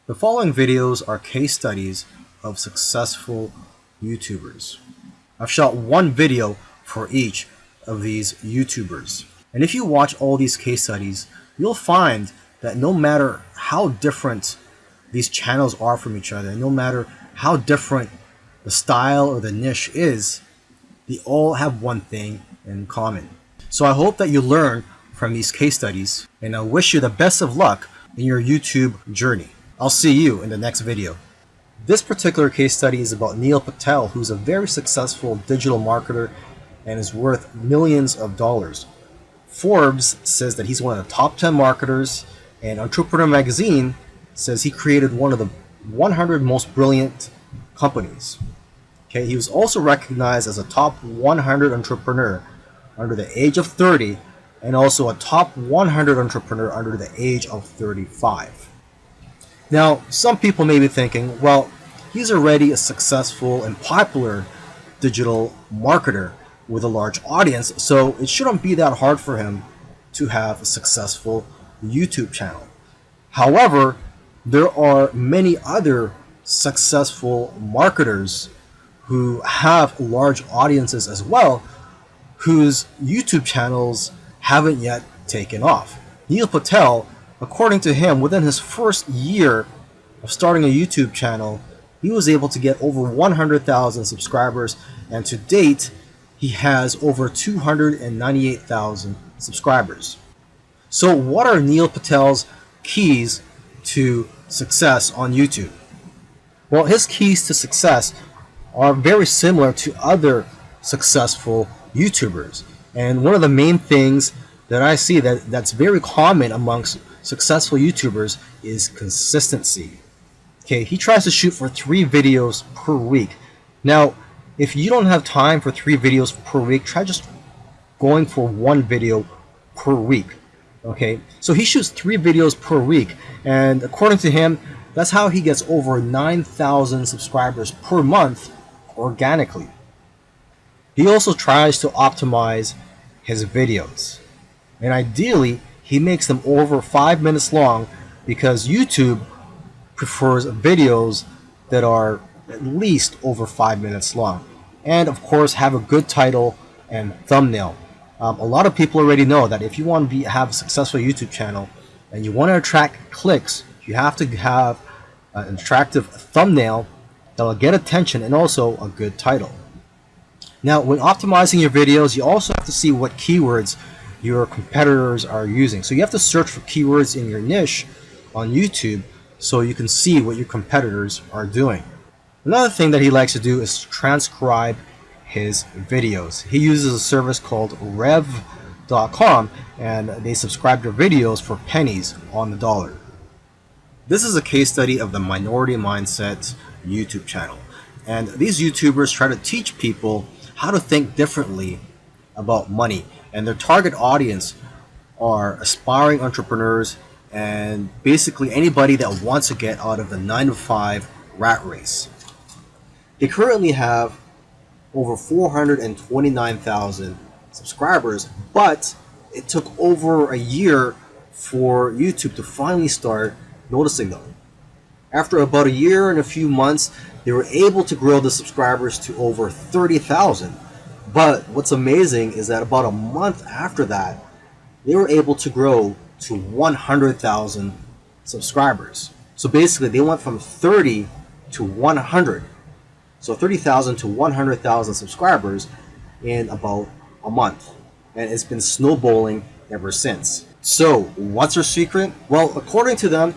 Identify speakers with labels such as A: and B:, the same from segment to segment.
A: The following videos are case studies of successful YouTubers. I've shot one video for each of these YouTubers. And if you watch all these case studies, you'll find that no matter how different these channels are from each other, no matter how different the style or the niche is, they all have one thing in common. So I hope that you learn from these case studies, and I wish you the best of luck in your YouTube journey. I'll see you in the next video. This particular case study is about Neil Patel, who's a very successful digital marketer and is worth millions of dollars. Forbes says that he's one of the top 10 marketers, and Entrepreneur Magazine says he created one of the 100 most brilliant companies. Okay, he was also recognized as a top 100 entrepreneur under the age of 30 and also a top 100 entrepreneur under the age of 35. Now, some people may be thinking, well, he's already a successful and popular digital marketer with a large audience, so it shouldn't be that hard for him to have a successful YouTube channel. However, there are many other successful marketers who have large audiences as well, whose YouTube channels haven't yet taken off. Neil Patel, according to him, within his first year of starting a YouTube channel, he was able to get over 100,000 subscribers, and to date, he has over 298,000 subscribers. So what are Neil Patel's keys to success on YouTube? Well, his keys to success are very similar to other successful YouTubers. And one of the main things that I see that's very common amongst successful YouTubers is consistency. Okay, he tries to shoot for 3 videos per week. Now, if you don't have time for 3 videos per week, try just going for 1 video per week. Okay, so he shoots 3 videos per week, and according to him, that's how he gets over 9,000 subscribers per month organically. He also tries to optimize his videos, and ideally he makes them over 5 minutes long, because YouTube prefers videos that are at least over 5 minutes long, and of course have a good title and thumbnail. A lot of people already know that if you want to have a successful YouTube channel and you want to attract clicks, you have to have an attractive thumbnail that will get attention and also a good title. Now, when optimizing your videos, you also have to see what keywords your competitors are using. So you have to search for keywords in your niche on YouTube so you can see what your competitors are doing. Another thing that he likes to do is transcribe his videos. He uses a service called Rev.com, and they subscribe their videos for pennies on the dollar. This is a case study of the Minority Mindset YouTube channel. And these YouTubers try to teach people how to think differently about money. And their target audience are aspiring entrepreneurs and basically anybody that wants to get out of the 9-to-5 rat race. They currently have over 429,000 subscribers, but it took over a year for YouTube to finally start noticing them. After about a year and a few months, they were able to grow the subscribers to over 30,000. But what's amazing is that about a month after that, they were able to grow to 100,000 subscribers. So basically, they went from 30 to 100. So 30,000 to 100,000 subscribers in about a month. And it's been snowballing ever since. So what's their secret? Well, according to them,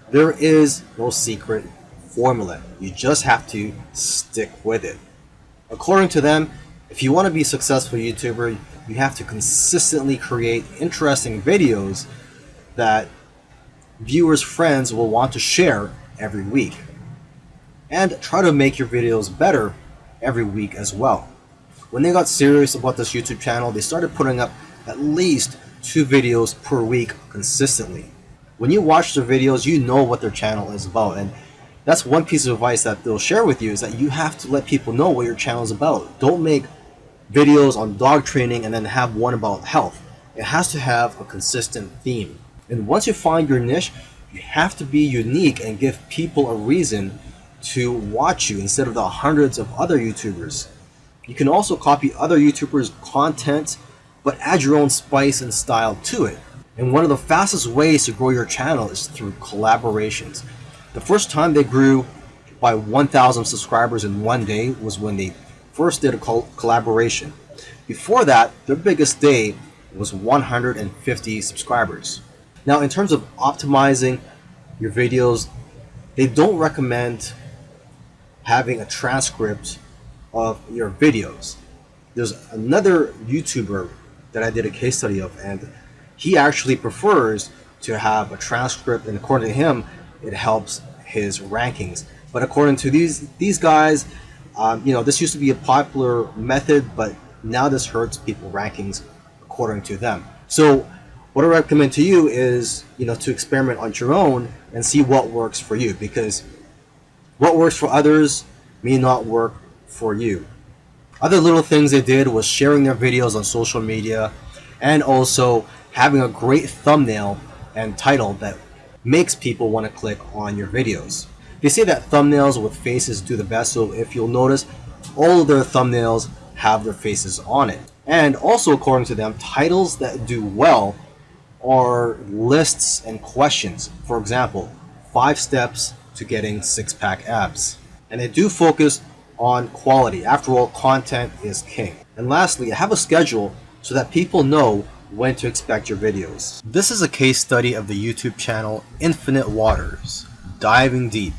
A: there is no secret formula. You just have to stick with it. According to them, if you want to be a successful YouTuber, you have to consistently create interesting videos that viewers' friends will want to share every week. And try to make your videos better every week as well. When they got serious about this YouTube channel, they started putting up at least 2 videos per week consistently. When you watch their videos, you know what their channel is about, and that's one piece of advice that they'll share with you, is that you have to let people know what your channel is about. Don't make videos on dog training and then have one about health. It has to have a consistent theme. And once you find your niche, You have to be unique and give people a reason to watch you instead of the hundreds of other YouTubers. You can also copy other YouTubers' content, but add your own spice and style to it. And one of the fastest ways to grow your channel is through collaborations. The first time they grew by 1,000 subscribers in one day was when they first did a collaboration. Before that, their biggest day was 150 subscribers. Now, in terms of optimizing your videos, they don't recommend having a transcript of your videos. There's another YouTuber that I did a case study of, and he actually prefers to have a transcript, and according to him, it helps his rankings. But according to these guys, this used to be a popular method, but now this hurts people rankings according to them. So what I recommend to you is, to experiment on your own and see what works for you, because what works for others may not work for you. Other little things they did was sharing their videos on social media, and also having a great thumbnail and title that makes people want to click on your videos. They say that thumbnails with faces do the best, so if you'll notice, all of their thumbnails have their faces on it. And also, according to them, titles that do well are lists and questions. For example, 5 steps to getting 6-pack abs. And they do focus on quality. After all, content is king. And lastly, have a schedule so that people know when to expect your videos. This is a case study of the YouTube channel Infinite Waters, diving deep.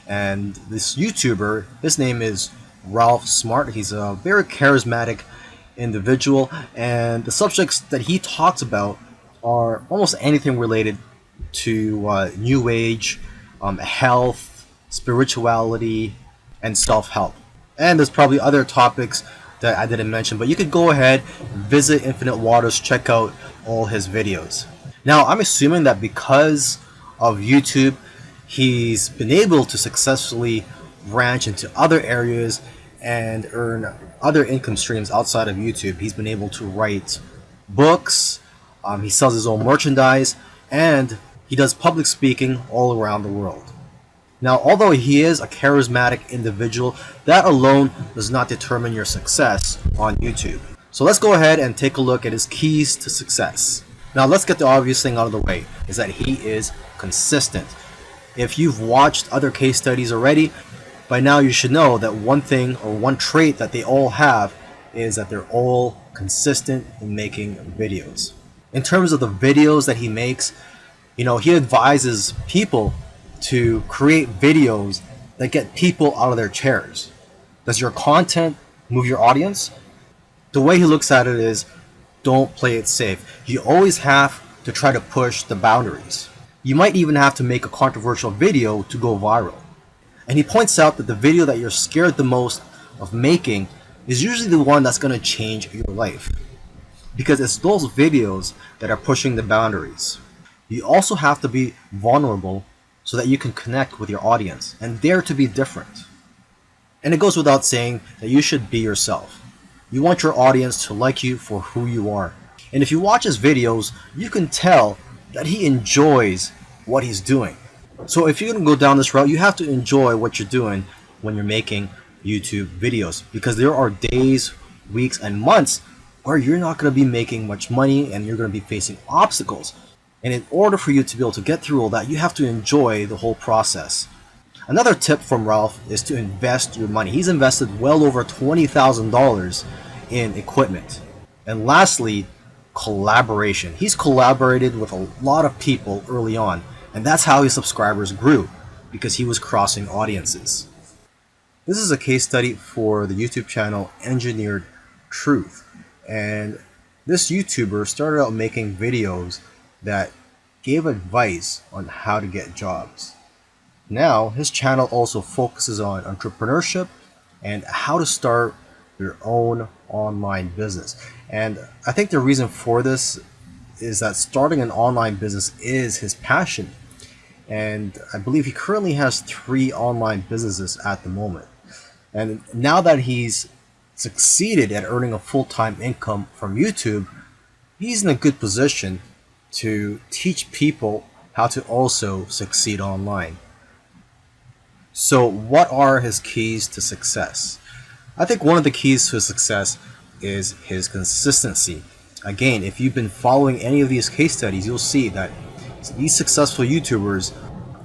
A: And this YouTuber, his name is Ralph Smart. He's a very charismatic individual, and the subjects that he talks about are almost anything related to New Age, health, spirituality, and self-help. And there's probably other topics that I didn't mention, but you could go ahead, visit Infinite Waters, check out all his videos. Now, I'm assuming that because of YouTube, he's been able to successfully branch into other areas and earn other income streams outside of YouTube. He's been able to write books, he sells his own merchandise, and he does public speaking all around the world. Now, although he is a charismatic individual, that alone does not determine your success on YouTube. So let's go ahead and take a look at his keys to success. Now, let's get the obvious thing out of the way, is that he is consistent. If you've watched other case studies already, by now you should know that one thing or one trait that they all have is that they're all consistent in making videos. In terms of the videos that he makes, he advises people to create videos that get people out of their chairs. Does your content move your audience? The way he looks at it is, don't play it safe. You always have to try to push the boundaries. You might even have to make a controversial video to go viral. And he points out that the video that you're scared the most of making is usually the one that's going to change your life, because it's those videos that are pushing the boundaries. You also have to be vulnerable so that you can connect with your audience and dare to be different. And it goes without saying that you should be yourself. You want your audience to like you for who you are. And if you watch his videos, you can tell that he enjoys what he's doing. So if you're going to go down this route, you have to enjoy what you're doing when you're making YouTube videos, because there are days, weeks, and months where you're not going to be making much money and you're going to be facing obstacles. And in order for you to be able to get through all that, you have to enjoy the whole process. Another tip from Ralph is to invest your money. He's invested well over $20,000 in equipment. And lastly, collaboration. He's collaborated with a lot of people early on, and that's how his subscribers grew, because he was crossing audiences. This is a case study for the YouTube channel Engineered Truth, and this YouTuber started out making videos that gave advice on how to get jobs. Now his channel also focuses on entrepreneurship and how to start your own online business. And I think the reason for this is that starting an online business is his passion. And I believe he currently has 3 online businesses at the moment. And now that he's succeeded at earning a full-time income from YouTube, he's in a good position to teach people how to also succeed online. So what are his keys to success? I think one of the keys to success is his consistency. Again, if you've been following any of these case studies, you'll see that these successful YouTubers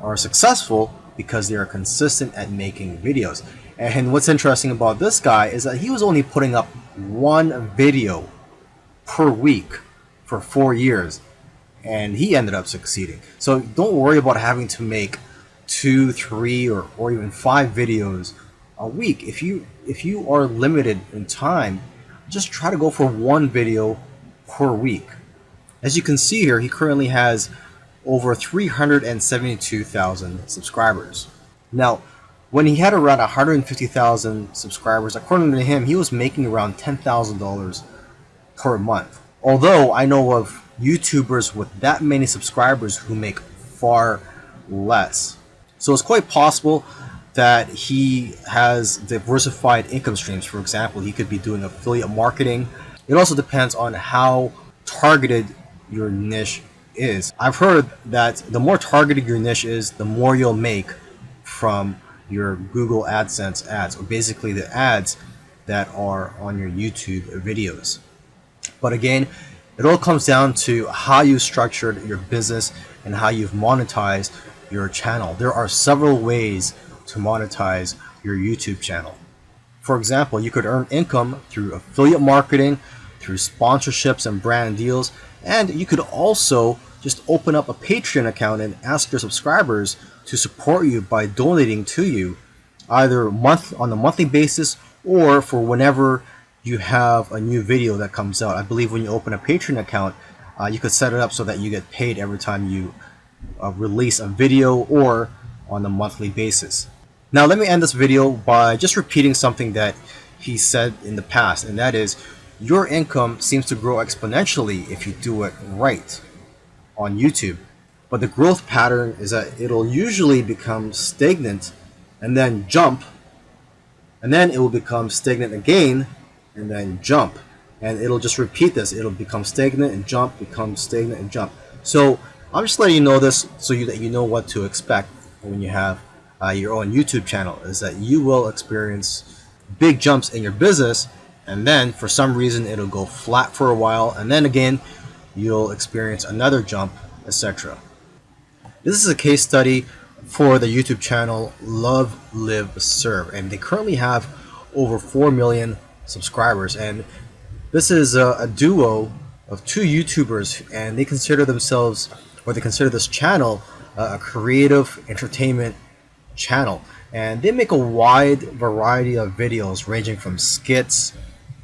A: are successful because they are consistent at making videos. And what's interesting about this guy is that he was only putting up one video per week for 4 years, and he ended up succeeding. So don't worry about having to make 2, 3, or even 5 videos a week. If you are limited in time, just try to go for one video per week. As you can see here, he currently has over 372,000 subscribers. Now, when he had around 150,000 subscribers, according to him, he was making around $10,000 per month. Although I know of YouTubers with that many subscribers who make far less. So it's quite possible that he has diversified income streams. For example, he could be doing affiliate marketing. It also depends on how targeted your niche is. I've heard that the more targeted your niche is, the more you'll make from your Google AdSense ads, or basically the ads that are on your YouTube videos. But again, it all comes down to how you structured your business and how you've monetized your channel. There are several ways to monetize your YouTube channel. For example, you could earn income through affiliate marketing, through sponsorships and brand deals, and you could also just open up a Patreon account and ask your subscribers to support you by donating to you either on a monthly basis or for whenever you have a new video that comes out. I believe when you open a Patreon account, you could set it up so that you get paid every time you release a video or on a monthly basis. Now let me end this video by just repeating something that he said in the past, and that is, your income seems to grow exponentially if you do it right on YouTube. But the growth pattern is that it'll usually become stagnant and then jump, and then it will become stagnant again and then jump, and it'll just repeat this. It'll become stagnant and jump, become stagnant and jump. So I'm just letting you know this so that you know what to expect when you have your own YouTube channel, is that you will experience big jumps in your business, and then for some reason it'll go flat for a while, and then again you'll experience another jump, etc. This is a case study for the YouTube channel Love Live Serve, and they currently have over 4 million subscribers, and this is a duo of 2 YouTubers, and they consider themselves, or they consider this channel, a creative entertainment channel, and they make a wide variety of videos ranging from skits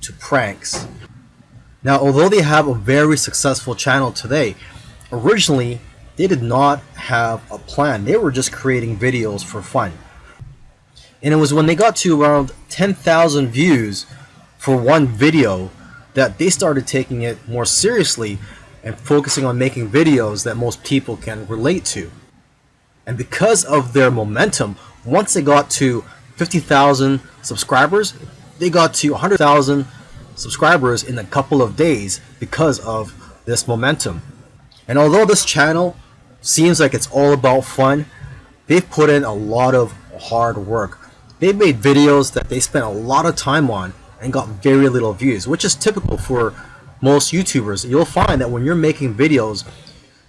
A: to pranks. Now, although they have a very successful channel today, originally they did not have a plan. They were just creating videos for fun. And it was when they got to around 10,000 views for one video that they started taking it more seriously and focusing on making videos that most people can relate to. And because of their momentum, once they got to 50,000 subscribers, they got to 100,000 subscribers in a couple of days because of this momentum. And although this channel seems like it's all about fun, they've put in a lot of hard work. They've made videos that they spent a lot of time on and got very little views, which is typical for most YouTubers. You'll find that when you're making videos,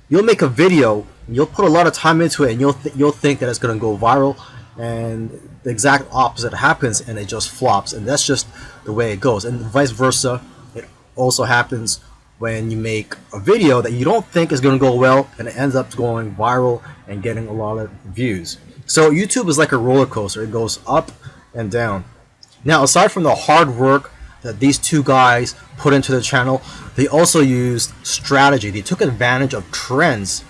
A: you'll make a video, you'll put a lot of time into it, and you'll think that it's going to go viral, and the exact opposite happens and it just flops. And that's just the way it goes. And vice versa, it also happens when you make a video that you don't think is going to go well and it ends up going viral and getting a lot of views. So YouTube is like a roller coaster. It goes up and down. Now, aside from the hard work that these 2 guys put into the channel, they also used strategy. They took advantage of trends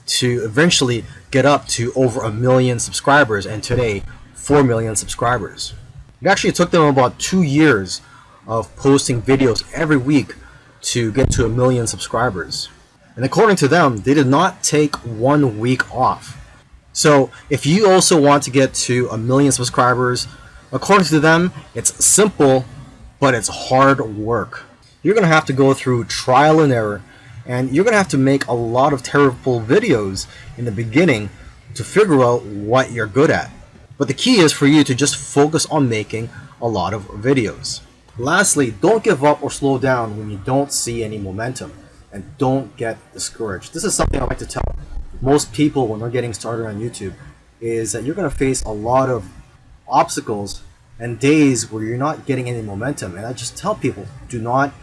A: to eventually get up to over 1 million subscribers, and today 4 million subscribers. It actually took them about 2 years of posting videos every week to get to 1 million subscribers. And according to them, they did not take 1 week off. So if you also want to get to 1 million subscribers, according to them, it's simple, but it's hard work. You're going to have to go through trial and error, And you're gonna have to make a lot of terrible videos in the beginning to figure out what you're good at. But the key is for you to just focus on making a lot of videos. Lastly, don't give up or slow down when you don't see any momentum, and don't get discouraged. This is something I like to tell most people when they're getting started on YouTube, is that you're going to face a lot of obstacles and days where you're not getting any momentum. And I just tell people, do not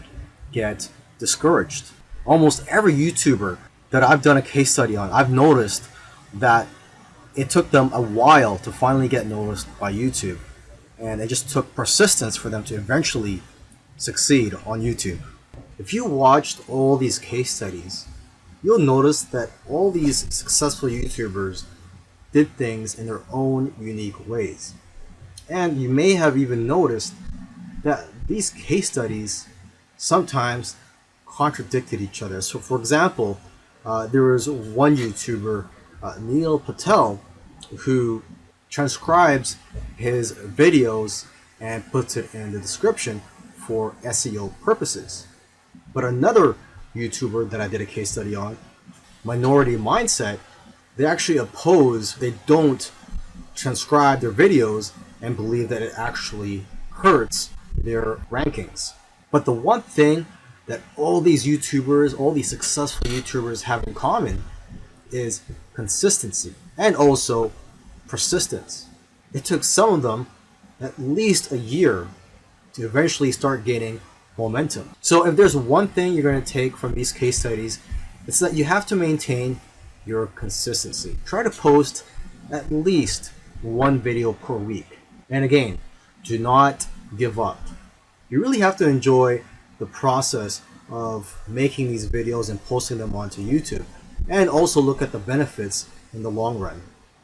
A: get discouraged. Almost every YouTuber that I've done a case study on, I've noticed that it took them a while to finally get noticed by YouTube. And it just took persistence for them to eventually succeed on YouTube. If you watched all these case studies, you'll notice that all these successful YouTubers did things in their own unique ways. And you may have even noticed that these case studies sometimes contradicted each other. So for example, there was one YouTuber, Neil Patel, who transcribes his videos and puts it in the description for SEO purposes. But another YouTuber that I did a case study on, Minority Mindset, they actually oppose, they don't transcribe their videos and believe that it actually hurts their rankings. But the one thing that all these YouTubers, all these successful YouTubers have in common is consistency and also persistence. It took some of them at least a year to eventually start gaining momentum. So if there's one thing you're going to take from these case studies, it's that you have to maintain your consistency. Try to post at least one video per week. And again, do not give up. You really have to enjoy the process of making these videos and posting them onto YouTube, and also look at the benefits in the long run.